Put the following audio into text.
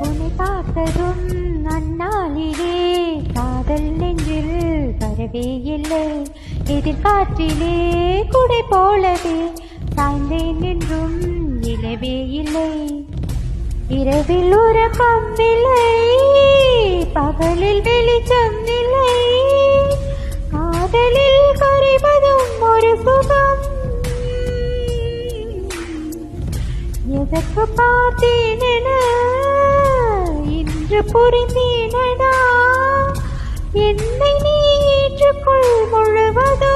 உன்னை பார்த்ததும் அந்நாளிலே காதல் நெஞ்சில் வரவே இல்லை. எதிர்காற்றிலே குடை போலவே சாய்ந்தேன் என்றும் இலவே இல்லை. இரவில் உறக்கம் இல்லை, பகலில் வெளிச்சம் இல்லை. காதலில் கரைவதும் ஒரு சுகம். எதற்கு பார்த்தேன் என இன்று புரிந்தேனடா. என்னை நீ ஏற்றுக்கொள் முழுவதும்.